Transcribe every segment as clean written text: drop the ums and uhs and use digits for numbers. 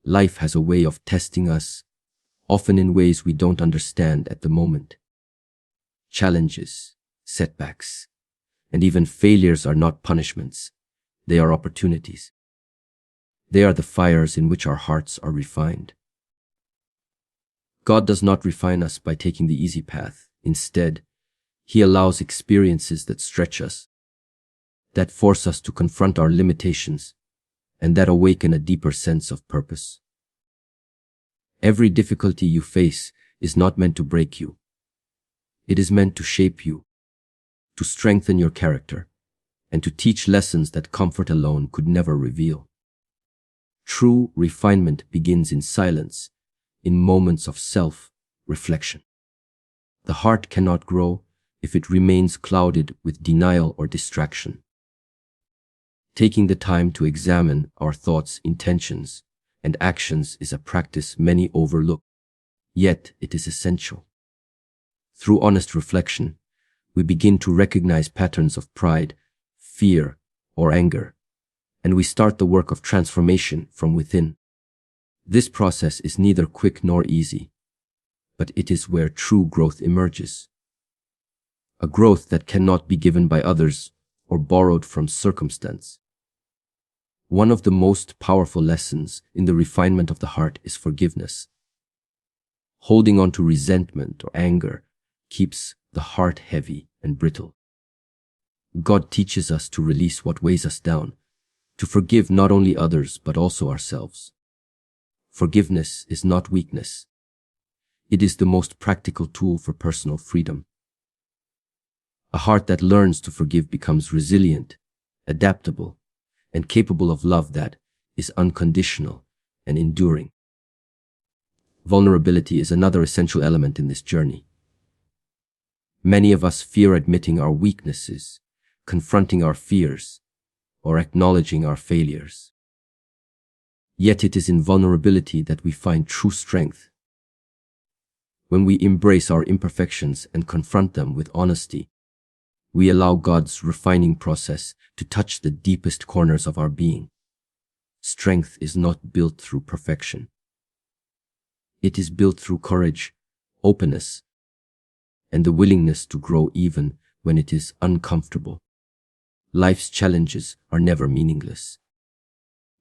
Life has a way of testing us, often in ways we don't understand at the moment. Challenges, setbacks, and even failures are not punishments. They are opportunities. They are the fires in which our hearts are refined. God does not refine us by taking the easy path. Instead, He allows experiences that stretch us, that force us to confront our limitations, and that awaken a deeper sense of purpose. Every difficulty you face is not meant to break you. It is meant to shape you, to strengthen your character, and to teach lessons that comfort alone could never reveal. True refinement begins in silence, in moments of self-reflection. The heart cannot grow if it remains clouded with denial or distraction. Taking the time to examine our thoughts, intentions, and actions is a practice many overlook, yet it is essential. Through honest reflection, we begin to recognize patterns of pride, fear, or anger, and we start the work of transformation from within. This process is neither quick nor easy, but it is where true growth emerges. A growth that cannot be given by others or borrowed from circumstance. One of the most powerful lessons in the refinement of the heart is forgiveness. Holding on to resentment or anger keeps the heart heavy and brittle. God teaches us to release what weighs us down, to forgive not only others but also ourselves. Forgiveness is not weakness. It is the most practical tool for personal freedom. A heart that learns to forgive becomes resilient, adaptable, and capable of love that is unconditional and enduring. Vulnerability is another essential element in this journey. Many of us fear admitting our weaknesses, confronting our fears, or acknowledging our failures. Yet it is in vulnerability that we find true strength. When we embrace our imperfections and confront them with honesty, we allow God's refining process to touch the deepest corners of our being. Strength is not built through perfection. It is built through courage, openness, and the willingness to grow even when it is uncomfortable. Life's challenges are never meaningless.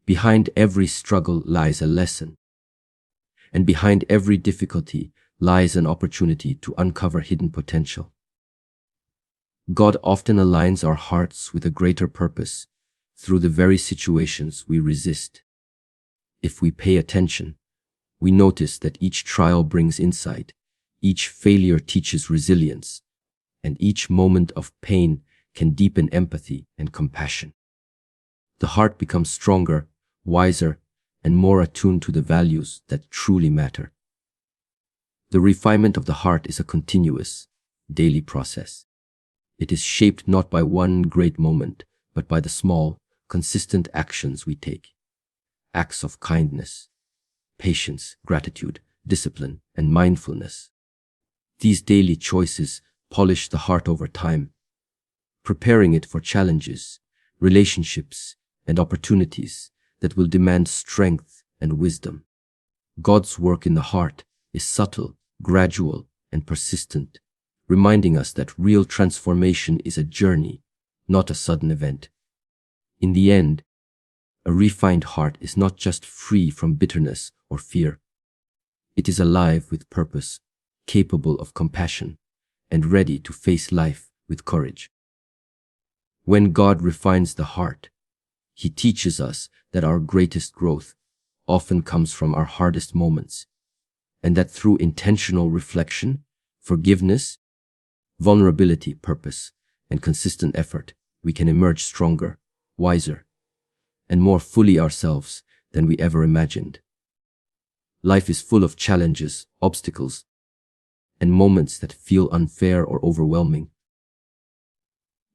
Behind every struggle lies a lesson, and behind every difficulty lies an opportunity to uncover hidden potential. God often aligns our hearts with a greater purpose through the very situations we resist. If we pay attention, we notice that each trial brings insight, each failure teaches resilience, and each moment of pain can deepen empathy and compassion. The heart becomes stronger, wiser, and more attuned to the values that truly matter. The refinement of the heart is a continuous, daily process. It is shaped not by one great moment, but by the small, consistent actions we take. Acts of kindness, patience, gratitude, discipline, and mindfulness. These daily choices polish the heart over time, preparing it for challenges, relationships, and opportunities that will demand strength and wisdom. God's work in the heart is subtle, gradual, and persistent, reminding us that real transformation is a journey, not a sudden event. In the end, a refined heart is not just free from bitterness or fear. It is alive with purpose, capable of compassion, and ready to face life with courage. When God refines the heart, He teaches us that our greatest growth often comes from our hardest moments, and that through intentional reflection, forgiveness, vulnerability, purpose, and consistent effort, we can emerge stronger, wiser, and more fully ourselves than we ever imagined. Life is full of challenges, obstacles, and moments that feel unfair or overwhelming.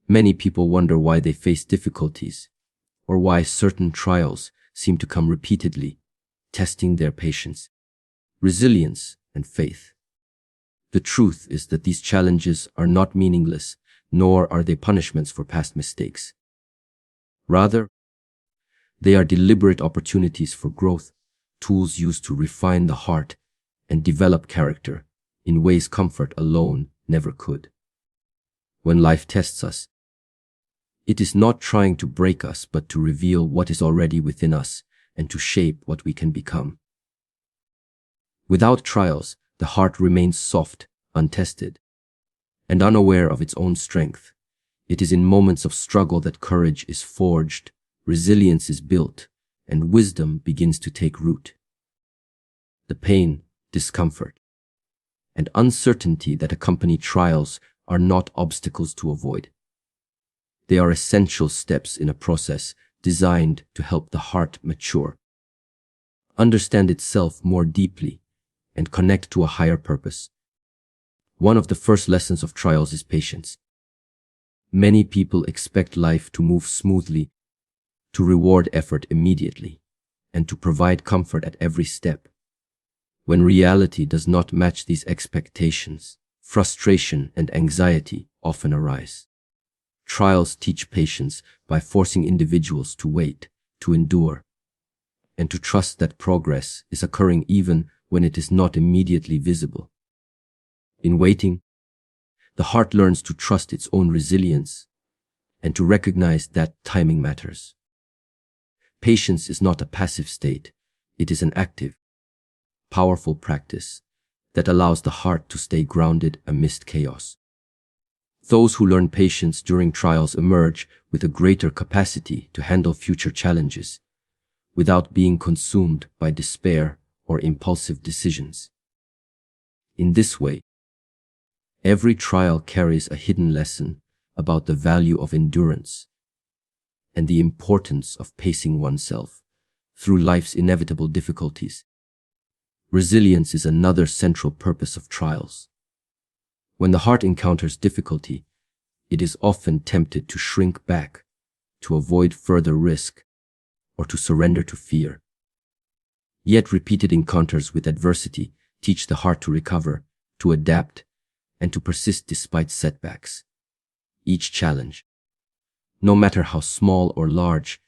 Many people wonder why they face difficulties, or why certain trials seem to come repeatedly, testing their patience, resilience, and faith. The truth is that these challenges are not meaningless, nor are they punishments for past mistakes. Rather, they are deliberate opportunities for growth, tools used to refine the heart and develop character in ways comfort alone never could. When life tests us, it is not trying to break us, but to reveal what is already within us and to shape what we can become. Without trials, the heart remains soft, untested, and unaware of its own strength. It is in moments of struggle that courage is forged, resilience is built, and wisdom begins to take root. The pain, discomfort, and uncertainty that accompany trials are not obstacles to avoid. They are essential steps in a process designed to help the heart mature, understand itself more deeply, and connect to a higher purpose. One of the first lessons of trials is patience. Many people expect life to move smoothly, to reward effort immediately, and to provide comfort at every step. When reality does not match these expectations, frustration and anxiety often arise. Trials teach patience by forcing individuals to wait, to endure, and to trust that progress is occurring even when it is not immediately visible. In waiting, the heart learns to trust its own resilience and to recognize that timing matters. Patience is not a passive state, it is an active, powerful practice that allows the heart to stay grounded amidst chaos. Those who learn patience during trials emerge with a greater capacity to handle future challenges without being consumed by despair or impulsive decisions. In this way, every trial carries a hidden lesson about the value of endurance and the importance of pacing oneself through life's inevitable difficulties. Resilience is another central purpose of trials. When the heart encounters difficulty, it is often tempted to shrink back, to avoid further risk, or to surrender to fear. Yet repeated encounters with adversity teach the heart to recover, to adapt, and to persist despite setbacks. Each challenge, no matter how small or large,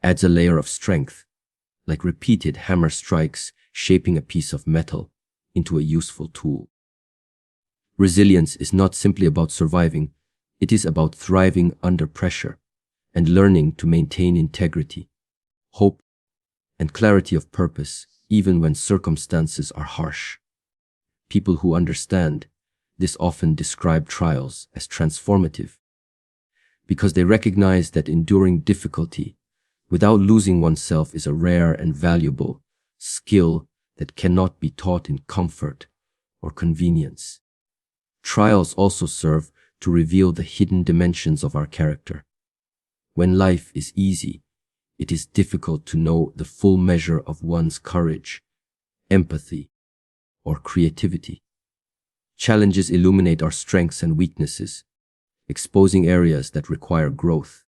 adds a layer of strength, like repeated hammer strikes shaping a piece of metal into a useful tool. Resilience is not simply about surviving, it is about thriving under pressure and learning to maintain integrity, hope, and clarity of purpose even when circumstances are harsh. People who understand this often describe trials as transformative because they recognize that enduring difficulty without losing oneself is a rare and valuable skill that cannot be taught in comfort or convenience. Trials also serve to reveal the hidden dimensions of our character. When life is easy, it is difficult to know the full measure of one's courage, empathy, or creativity. Challenges illuminate our strengths and weaknesses, exposing areas that require growth.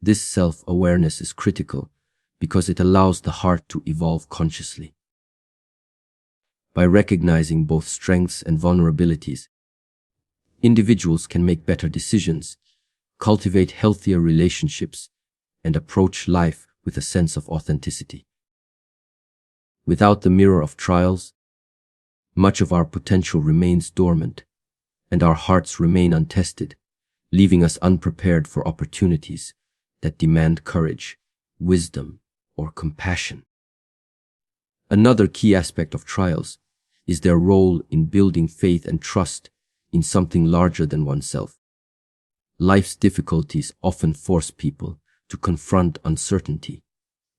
This self-awareness is critical because it allows the heart to evolve consciously. By recognizing both strengths and vulnerabilities, individuals can make better decisions, cultivate healthier relationships, and approach life with a sense of authenticity. Without the mirror of trials, much of our potential remains dormant, and our hearts remain untested, leaving us unprepared for opportunities that demand courage, wisdom, or compassion. Another key aspect of trials is their role in building faith and trust in something larger than oneself. Life's difficulties often force people to confront uncertainty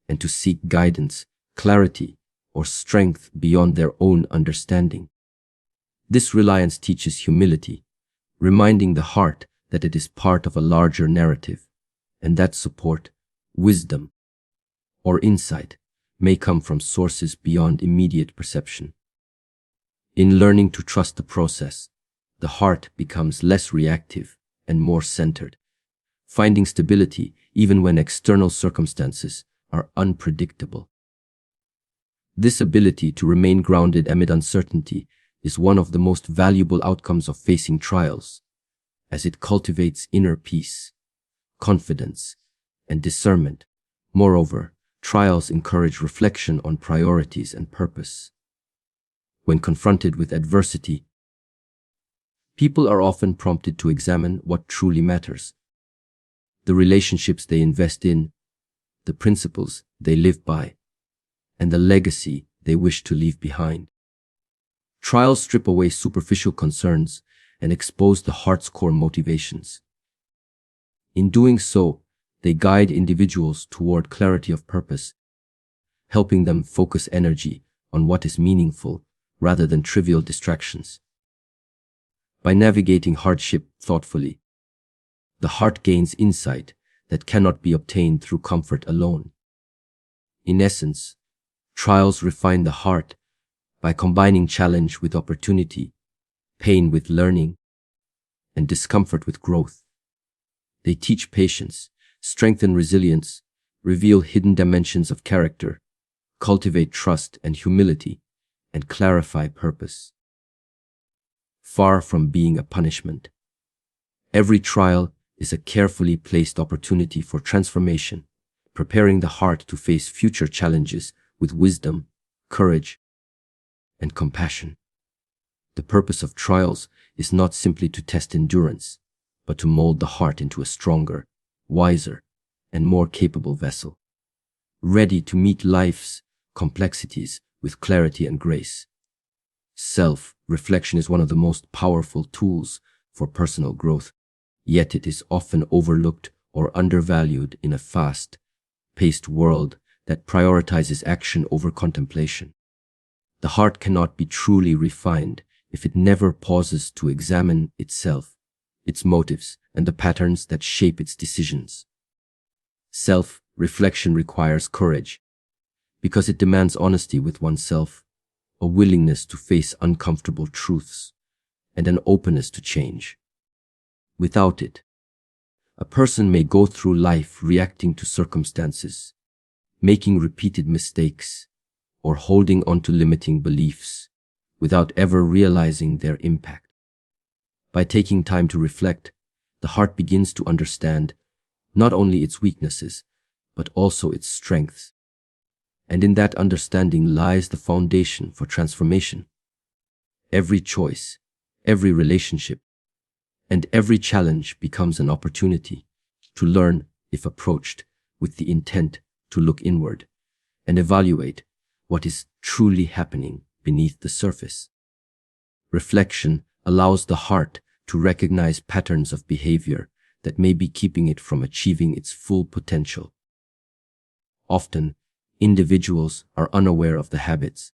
and to seek guidance, clarity, or strength beyond their own understanding. This reliance teaches humility, reminding the heart that it is part of a larger narrative, and that support, wisdom, or insight may come from sources beyond immediate perception. In learning to trust the process, the heart becomes less reactive and more centered, finding stability even when external circumstances are unpredictable. This ability to remain grounded amid uncertainty is one of the most valuable outcomes of facing trials, as it cultivates inner peace, confidence, and discernment. Moreover, Trials encourage reflection on priorities and purpose. When confronted with adversity, people are often prompted to examine what truly matters: the relationships they invest in, the principles they live by, and the legacy they wish to leave behind. Trials strip away superficial concerns and expose the heart's core motivations. In doing so, they guide individuals toward clarity of purpose, helping them focus energy on what is meaningful rather than trivial distractions. By navigating hardship thoughtfully, the heart gains insight that cannot be obtained through comfort alone. In essence, trials refine the heart by combining challenge with opportunity, pain with learning, and discomfort with growth. They teach patience, strengthen resilience, reveal hidden dimensions of character, cultivate trust and humility, and clarify purpose. Far from being a punishment, every trial is a carefully placed opportunity for transformation, preparing the heart to face future challenges with wisdom, courage, and compassion. The purpose of trials is not simply to test endurance, but to mold the heart into a stronger, wiser, and more capable vessel, ready to meet life's complexities with clarity and grace. Self-reflection is one of the most powerful tools for personal growth, yet it is often overlooked or undervalued in a fast-paced world that prioritizes action over contemplation. The heart cannot be truly refined if it never pauses to examine itself, its motives, and the patterns that shape its decisions. Self-reflection requires courage because it demands honesty with oneself, a willingness to face uncomfortable truths, and an openness to change. Without it, a person may go through life reacting to circumstances, making repeated mistakes, or holding on to limiting beliefs without ever realizing their impact. By taking time to reflect, the heart begins to understand not only its weaknesses, but also its strengths. And in that understanding lies the foundation for transformation. Every choice, every relationship, and every challenge becomes an opportunity to learn if approached with the intent to look inward and evaluate what is truly happening beneath the surface. Reflection allows the heart to recognize patterns of behavior that may be keeping it from achieving its full potential. Often, individuals are unaware of the habits,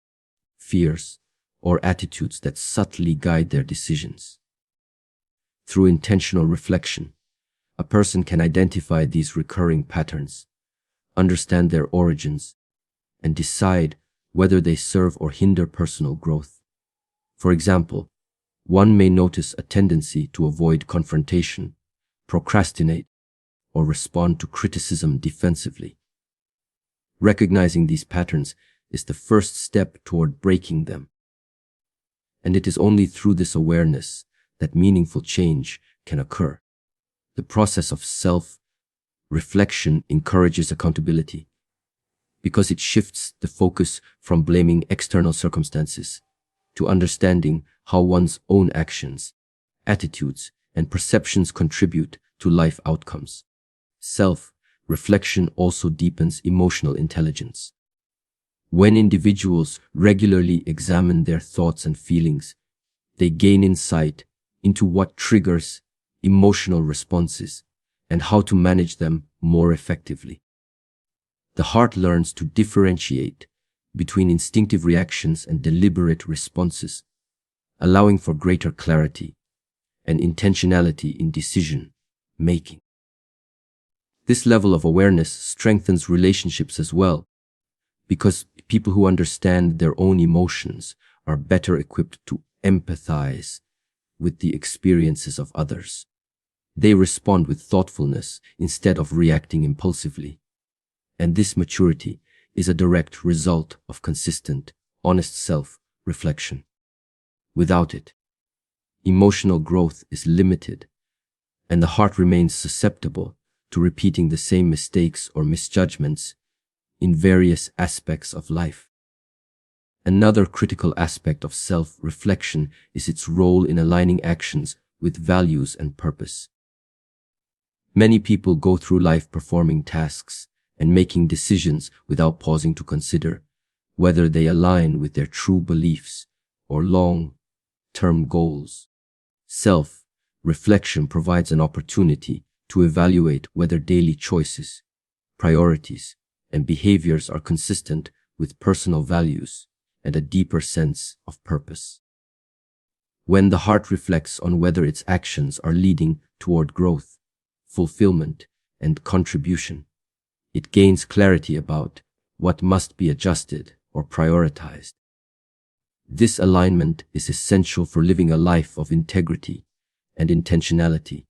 fears, or attitudes that subtly guide their decisions. Through intentional reflection, a person can identify these recurring patterns, understand their origins, and decide whether they serve or hinder personal growth. For example, one may notice a tendency to avoid confrontation, procrastinate, or respond to criticism defensively. Recognizing these patterns is the first step toward breaking them. And it is only through this awareness that meaningful change can occur. The process of self-reflection encourages accountability because it shifts the focus from blaming external circumstances to understanding how one's own actions, attitudes, and perceptions contribute to life outcomes. Self-reflection also deepens emotional intelligence. When individuals regularly examine their thoughts and feelings, they gain insight into what triggers emotional responses and how to manage them more effectively. The heart learns to differentiate between instinctive reactions and deliberate responses, allowing for greater clarity and intentionality in decision-making. This level of awareness strengthens relationships as well, because people who understand their own emotions are better equipped to empathize with the experiences of others. They respond with thoughtfulness instead of reacting impulsively. And this maturity is a direct result of consistent, honest self-reflection. Without it, emotional growth is limited, and the heart remains susceptible to repeating the same mistakes or misjudgments in various aspects of life. Another critical aspect of self-reflection is its role in aligning actions with values and purpose. Many people go through life performing tasks and making decisions without pausing to consider whether they align with their true beliefs or long-term goals. Self-reflection provides an opportunity to evaluate whether daily choices, priorities, and behaviors are consistent with personal values and a deeper sense of purpose. When the heart reflects on whether its actions are leading toward growth, fulfillment, and contribution, it gains clarity about what must be adjusted or prioritized. This alignment is essential for living a life of integrity and intentionality,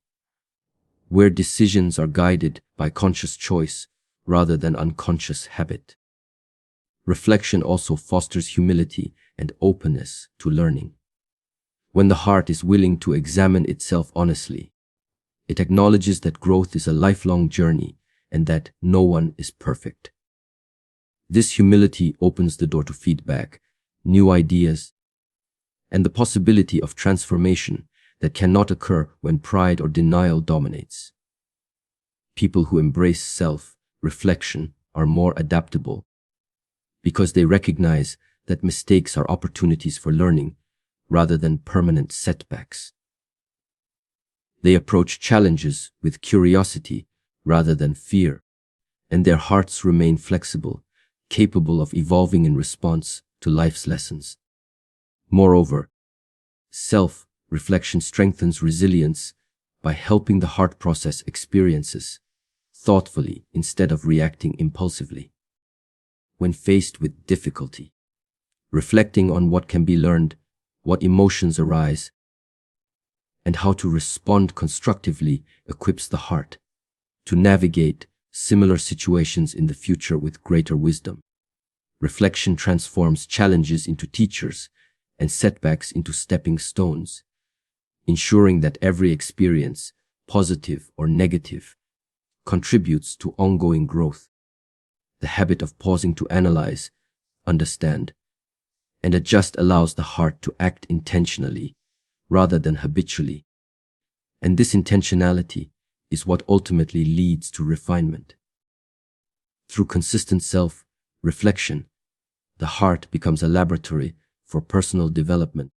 where decisions are guided by conscious choice rather than unconscious habit. Reflection also fosters humility and openness to learning. When the heart is willing to examine itself honestly, it acknowledges that growth is a lifelong journey and that no one is perfect. This humility opens the door to feedback, new ideas, and the possibility of transformation that cannot occur when pride or denial dominates. People who embrace self-reflection are more adaptable because they recognize that mistakes are opportunities for learning rather than permanent setbacks. They approach challenges with curiosity rather than fear, and their hearts remain flexible, capable of evolving in response to life's lessons. Moreover, self-reflection strengthens resilience by helping the heart process experiences thoughtfully instead of reacting impulsively. When faced with difficulty, reflecting on what can be learned, what emotions arise, and how to respond constructively equips the heart to navigate similar situations in the future with greater wisdom. Reflection transforms challenges into teachers and setbacks into stepping stones, ensuring that every experience, positive or negative, contributes to ongoing growth. The habit of pausing to analyze, understand, and adjust allows the heart to act intentionally rather than habitually. And this intentionality is what ultimately leads to refinement. Through consistent self-reflection, the heart becomes a laboratory for personal development,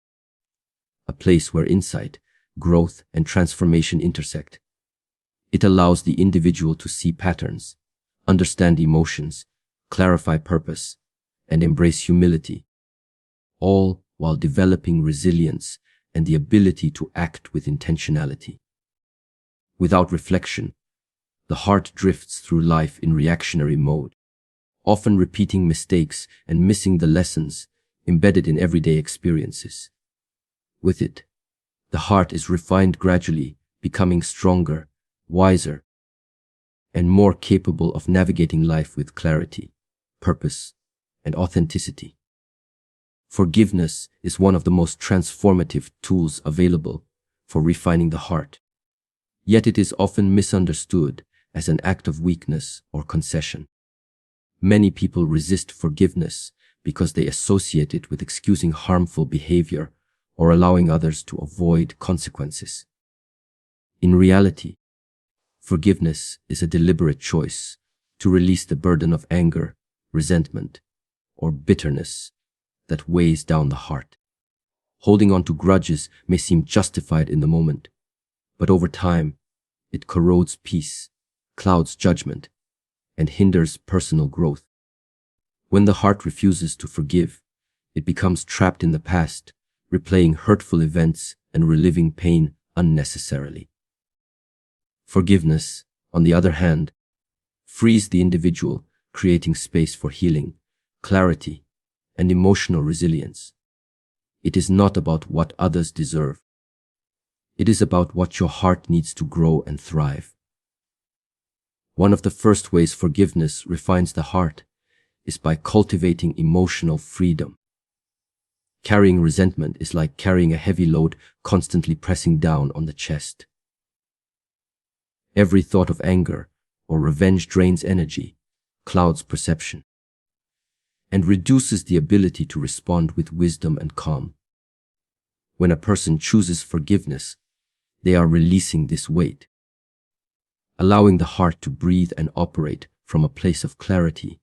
a place where insight, growth, and transformation intersect. It allows the individual to see patterns, understand emotions, clarify purpose, and embrace humility, all while developing resilience and the ability to act with intentionality. Without reflection, the heart drifts through life in reactionary mode, often repeating mistakes and missing the lessons embedded in everyday experiences. With it, the heart is refined gradually, becoming stronger, wiser, and more capable of navigating life with clarity, purpose, and authenticity. Forgiveness is one of the most transformative tools available for refining the heart, yet it is often misunderstood as an act of weakness or concession. Many people resist forgiveness because they associate it with excusing harmful behavior or allowing others to avoid consequences. In reality, forgiveness is a deliberate choice to release the burden of anger, resentment, or bitterness that weighs down the heart. Holding on to grudges may seem justified in the moment, but over time, it corrodes peace, clouds judgment, and hinders personal growth. When the heart refuses to forgive, it becomes trapped in the past, replaying hurtful events and reliving pain unnecessarily. Forgiveness, on the other hand, frees the individual, creating space for healing, clarity, and emotional resilience. It is not about what others deserve. It is about what your heart needs to grow and thrive. One of the first ways forgiveness refines the heart is by cultivating emotional freedom. Carrying resentment is like carrying a heavy load constantly pressing down on the chest. Every thought of anger or revenge drains energy, clouds perception, and reduces the ability to respond with wisdom and calm. When a person chooses forgiveness, they are releasing this weight, allowing the heart to breathe and operate from a place of clarity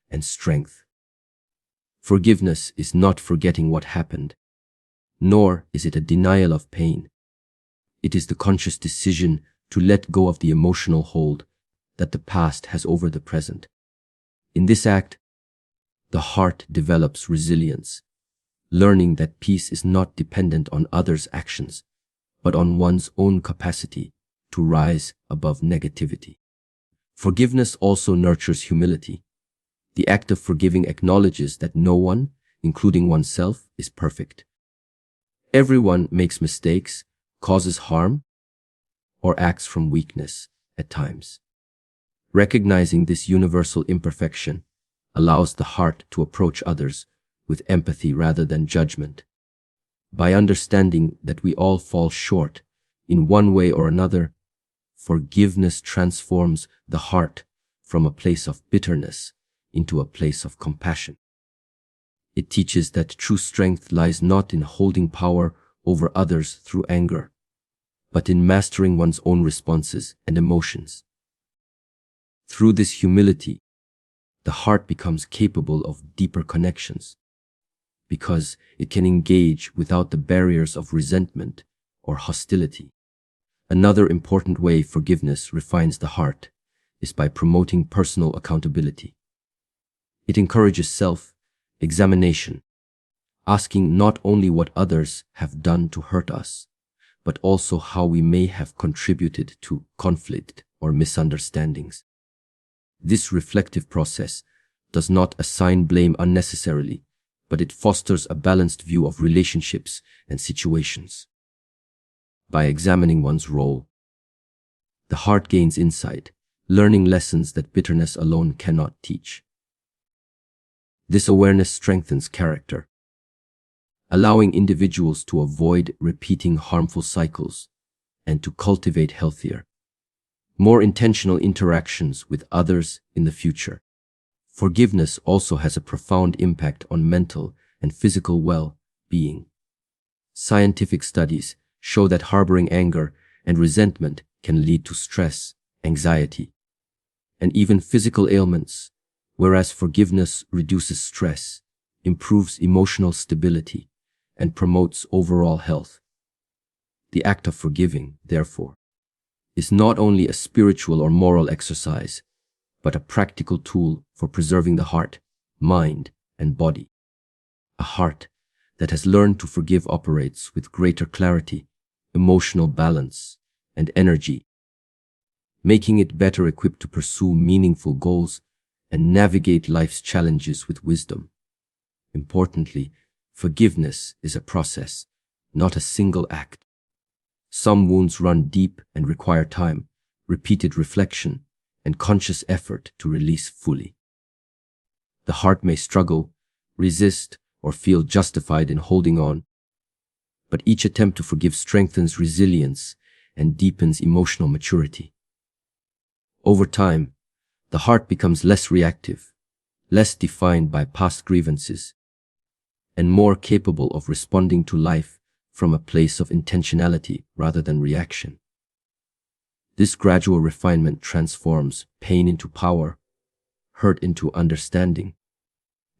and strength. Forgiveness is not forgetting what happened, nor is it a denial of pain. It is the conscious decision to let go of the emotional hold that the past has over the present. In this act, the heart develops resilience, learning that peace is not dependent on others' actions, but on one's own capacity to rise above negativity. Forgiveness also nurtures humility. The act of forgiving acknowledges that no one, including oneself, is perfect. Everyone makes mistakes, causes harm, or acts from weakness at times. Recognizing this universal imperfection allows the heart to approach others with empathy rather than judgment. By understanding that we all fall short in one way or another, forgiveness transforms the heart from a place of bitterness into a place of compassion. It teaches that true strength lies not in holding power over others through anger, but in mastering one's own responses and emotions. Through this humility, the heart becomes capable of deeper connections, because it can engage without the barriers of resentment or hostility. Another important way forgiveness refines the heart is by promoting personal accountability. It encourages self-examination, asking not only what others have done to hurt us, but also how we may have contributed to conflict or misunderstandings. This reflective process does not assign blame unnecessarily, but it fosters a balanced view of relationships and situations. By examining one's role, the heart gains insight, learning lessons that bitterness alone cannot teach. This awareness strengthens character, allowing individuals to avoid repeating harmful cycles and to cultivate healthier, more intentional interactions with others in the future. Forgiveness also has a profound impact on mental and physical well-being. Scientific studies show that harboring anger and resentment can lead to stress, anxiety, and even physical ailments, whereas forgiveness reduces stress, improves emotional stability, and promotes overall health. The act of forgiving, therefore, is not only a spiritual or moral exercise, but a practical tool for preserving the heart, mind, and body. A heart that has learned to forgive operates with greater clarity, emotional balance, and energy, making it better equipped to pursue meaningful goals and navigate life's challenges with wisdom. Importantly, forgiveness is a process, not a single act. Some wounds run deep and require time, repeated reflection, and conscious effort to release fully. The heart may struggle, resist, or feel justified in holding on, but each attempt to forgive strengthens resilience and deepens emotional maturity. Over time, the heart becomes less reactive, less defined by past grievances, and more capable of responding to life from a place of intentionality rather than reaction. This gradual refinement transforms pain into power, hurt into understanding,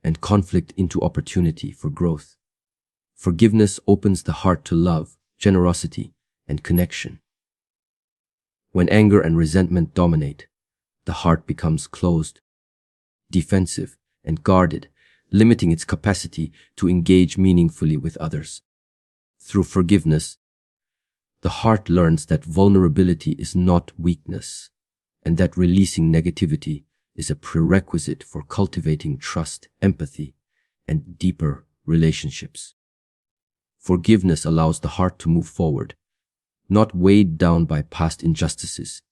and conflict into opportunity for growth. Forgiveness opens the heart to love, generosity, and connection. When anger and resentment dominate, the heart becomes closed, defensive, and guarded, limiting its capacity to engage meaningfully with others. Through forgiveness, the heart learns that vulnerability is not weakness, and that releasing negativity is a prerequisite for cultivating trust, empathy, and deeper relationships. Forgiveness allows the heart to move forward, not weighed down by past injustices,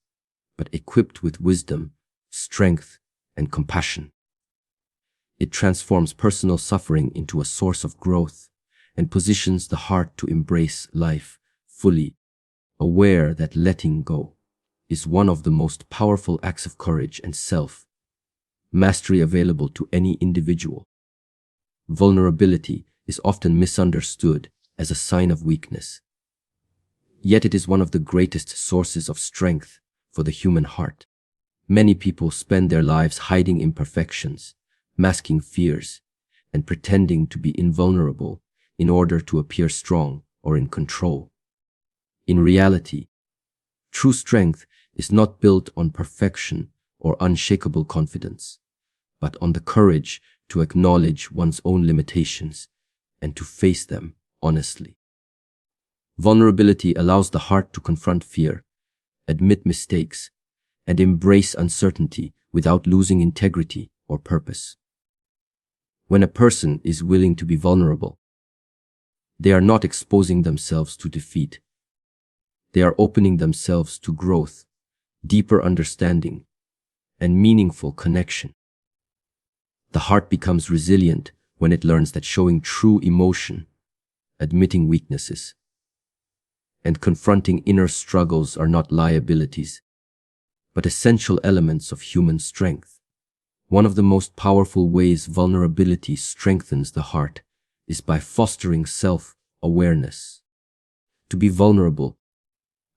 but equipped with wisdom, strength, and compassion. It transforms personal suffering into a source of growth and positions the heart to embrace life fully, aware that letting go is one of the most powerful acts of courage and self mastery available to any individual. Vulnerability is often misunderstood as a sign of weakness. Yet it is one of the greatest sources of strength for the human heart. Many people spend their lives hiding imperfections, masking fears, and pretending to be invulnerable in order to appear strong or in control. In reality, true strength is not built on perfection or unshakable confidence, but on the courage to acknowledge one's own limitations and to face them honestly. Vulnerability allows the heart to confront fear, admit mistakes, and embrace uncertainty without losing integrity or purpose. When a person is willing to be vulnerable, they are not exposing themselves to defeat. They are opening themselves to growth, deeper understanding, and meaningful connection. The heart becomes resilient when it learns that showing true emotion, admitting weaknesses, and confronting inner struggles are not liabilities, but essential elements of human strength. One of the most powerful ways vulnerability strengthens the heart is by fostering self-awareness. To be vulnerable,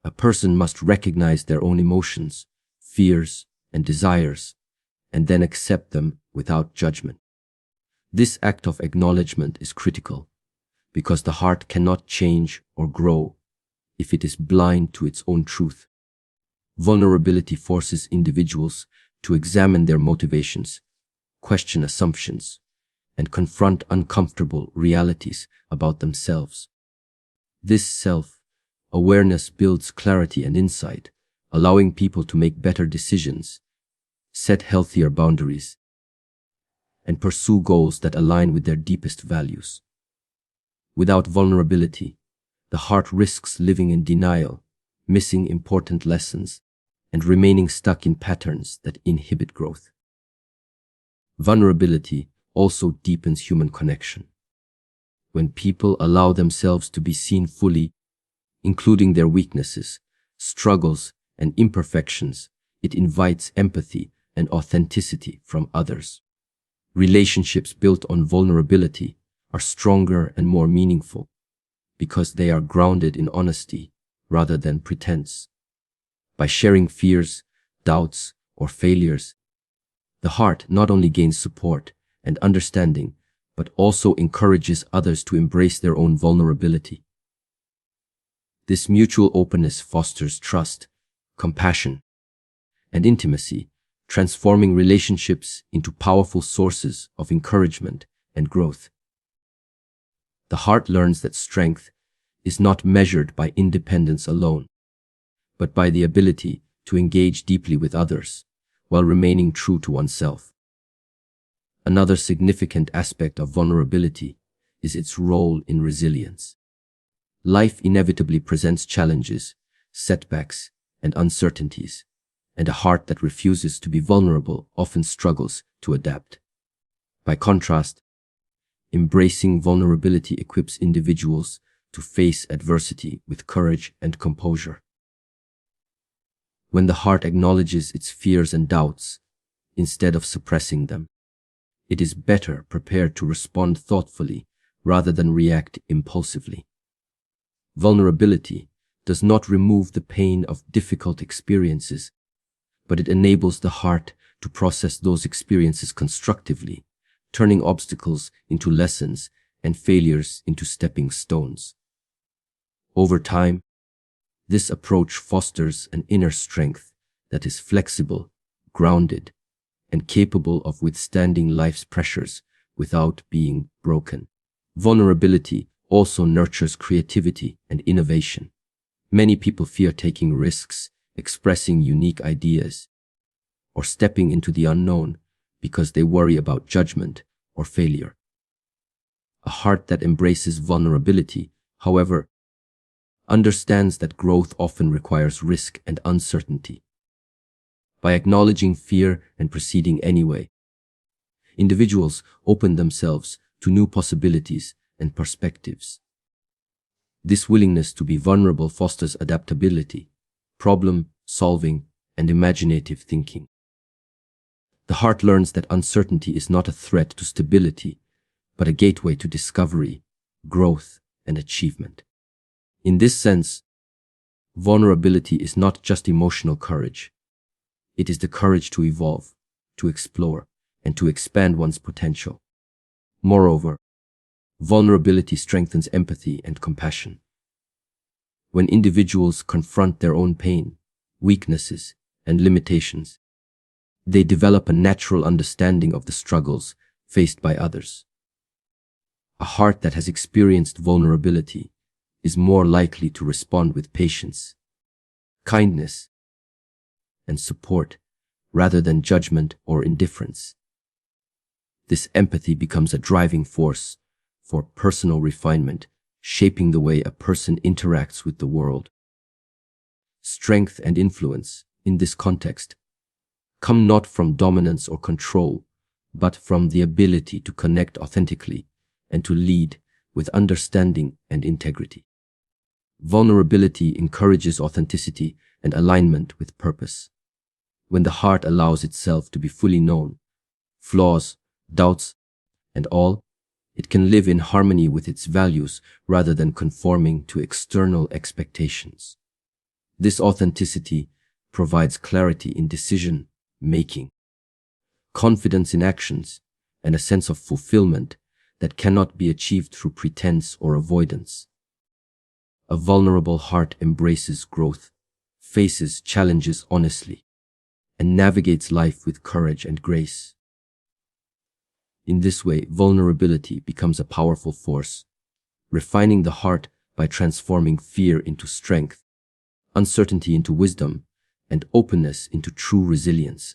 a person must recognize their own emotions, fears, and desires, and then accept them without judgment. This act of acknowledgement is critical, because the heart cannot change or grow if it is blind to its own truth. Vulnerability forces individuals to examine their motivations, question assumptions, and confront uncomfortable realities about themselves. This self-awareness builds clarity and insight, allowing people to make better decisions, set healthier boundaries, and pursue goals that align with their deepest values. Without vulnerability, the heart risks living in denial, missing important lessons, and remaining stuck in patterns that inhibit growth. Vulnerability also deepens human connection. When people allow themselves to be seen fully, including their weaknesses, struggles, and imperfections, it invites empathy and authenticity from others. Relationships built on vulnerability are stronger and more meaningful because they are grounded in honesty rather than pretense. By sharing fears, doubts, or failures, the heart not only gains support and understanding, but also encourages others to embrace their own vulnerability. This mutual openness fosters trust, compassion, and intimacy, transforming relationships into powerful sources of encouragement and growth. The heart learns that strength is not measured by independence alone, but by the ability to engage deeply with others while remaining true to oneself. Another significant aspect of vulnerability is its role in resilience. Life inevitably presents challenges, setbacks, and uncertainties, and a heart that refuses to be vulnerable often struggles to adapt. By contrast, embracing vulnerability equips individuals to face adversity with courage and composure. When the heart acknowledges its fears and doubts, instead of suppressing them, it is better prepared to respond thoughtfully rather than react impulsively. Vulnerability does not remove the pain of difficult experiences, but it enables the heart to process those experiences constructively, turning obstacles into lessons and failures into stepping stones. Over time, this approach fosters an inner strength that is flexible, grounded, and capable of withstanding life's pressures without being broken. Vulnerability also nurtures creativity and innovation. Many people fear taking risks, expressing unique ideas, or stepping into the unknown because they worry about judgment or failure. A heart that embraces vulnerability, however, understands that growth often requires risk and uncertainty. By acknowledging fear and proceeding anyway, individuals open themselves to new possibilities and perspectives. This willingness to be vulnerable fosters adaptability, problem solving, and imaginative thinking. The heart learns that uncertainty is not a threat to stability, but a gateway to discovery, growth, and achievement. In this sense, vulnerability is not just emotional courage. It is the courage to evolve, to explore, and to expand one's potential. Moreover, vulnerability strengthens empathy and compassion. When individuals confront their own pain, weaknesses, and limitations, they develop a natural understanding of the struggles faced by others. A heart that has experienced vulnerability is more likely to respond with patience, kindness, and support rather than judgment or indifference. This empathy becomes a driving force for personal refinement, shaping the way a person interacts with the world. Strength and influence, in this context, come not from dominance or control, but from the ability to connect authentically and to lead with understanding and integrity. Vulnerability encourages authenticity and alignment with purpose. When the heart allows itself to be fully known, flaws, doubts, and all, it can live in harmony with its values rather than conforming to external expectations. This authenticity provides clarity in decision-making, confidence in actions, and a sense of fulfillment that cannot be achieved through pretense or avoidance. A vulnerable heart embraces growth, faces challenges honestly, and navigates life with courage and grace. In this way, vulnerability becomes a powerful force, refining the heart by transforming fear into strength, uncertainty into wisdom, and openness into true resilience.